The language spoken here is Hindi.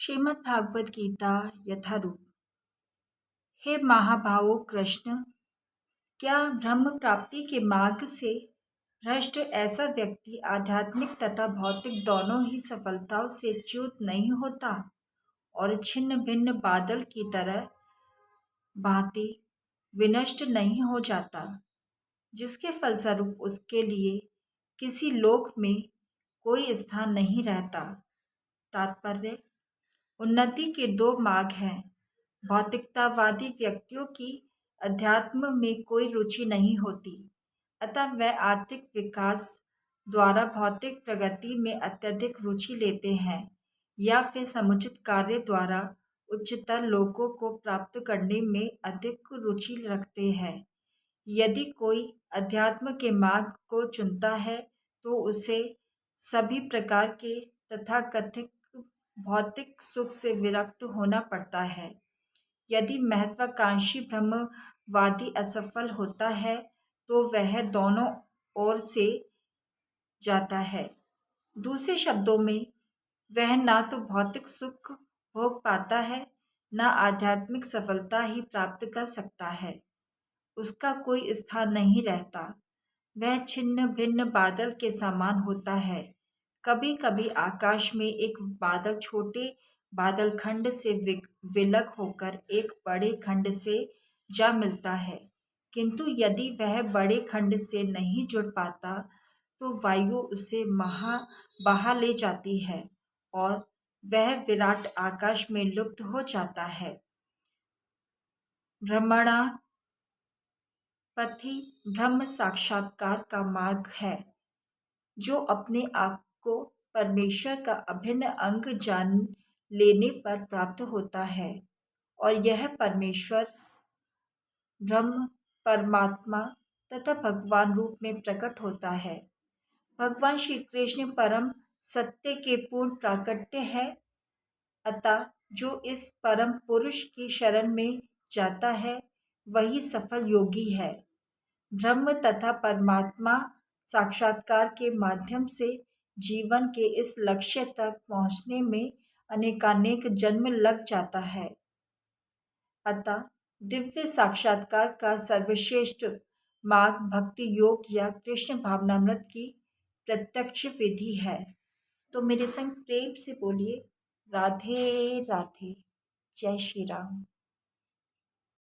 श्रीमद् भागवत गीता यथारूप। हे महाभावो कृष्ण, क्या ब्रह्म प्राप्ति के मार्ग से भ्रष्ट ऐसा व्यक्ति आध्यात्मिक तथा भौतिक दोनों ही सफलताओं से च्युत नहीं होता और छिन्न भिन्न बादल की तरह भांति विनष्ट नहीं हो जाता, जिसके फलस्वरूप उसके लिए किसी लोक में कोई स्थान नहीं रहता। तात्पर्य: उन्नति के दो मार्ग हैं। भौतिकतावादी व्यक्तियों की अध्यात्म में कोई रुचि नहीं होती, अतः वह आर्थिक विकास द्वारा भौतिक प्रगति में अत्यधिक रुचि लेते हैं या फिर समुचित कार्य द्वारा उच्चतर लोकों को प्राप्त करने में अधिक रुचि रखते हैं। यदि कोई अध्यात्म के मार्ग को चुनता है तो उसे सभी प्रकार के तथाकथित भौतिक सुख से विरक्त होना पड़ता है। यदि महत्वाकांक्षी ब्रह्मवादी असफल होता है तो वह दोनों ओर से जाता है। दूसरे शब्दों में, वह ना तो भौतिक सुख भोग पाता है, ना आध्यात्मिक सफलता ही प्राप्त कर सकता है। उसका कोई स्थान नहीं रहता। वह छिन्न भिन्न बादल के समान होता है। कभी कभी आकाश में एक बादल छोटे बादल खंड से विलग होकर एक बड़े खंड से जा मिलता है, किंतु यदि वह बड़े खंड से नहीं जुड़ पाता तो वायु उसे बहा ले जाती है और वह विराट आकाश में लुप्त हो जाता है। भ्रमणा पथि ब्रह्म साक्षात्कार का मार्ग है, जो अपने आप को परमेश्वर का अभिन्न अंग जान लेने पर प्राप्त होता है, और यह परमेश्वर ब्रह्म, परमात्मा तथा भगवान रूप में प्रकट होता है। भगवान श्री कृष्ण परम सत्य के पूर्ण प्राकट्य है, अतः जो इस परम पुरुष की शरण में जाता है वही सफल योगी है। ब्रह्म तथा परमात्मा साक्षात्कार के माध्यम से जीवन के इस लक्ष्य तक पहुँचने में अनेकानेक जन्म लग जाता है। अतः दिव्य साक्षात्कार का सर्वश्रेष्ठ मार्ग भक्ति योग या कृष्ण भावनामृत की प्रत्यक्ष विधि है। तो मेरे संग प्रेम से बोलिए, राधे राधे। जय श्री राम।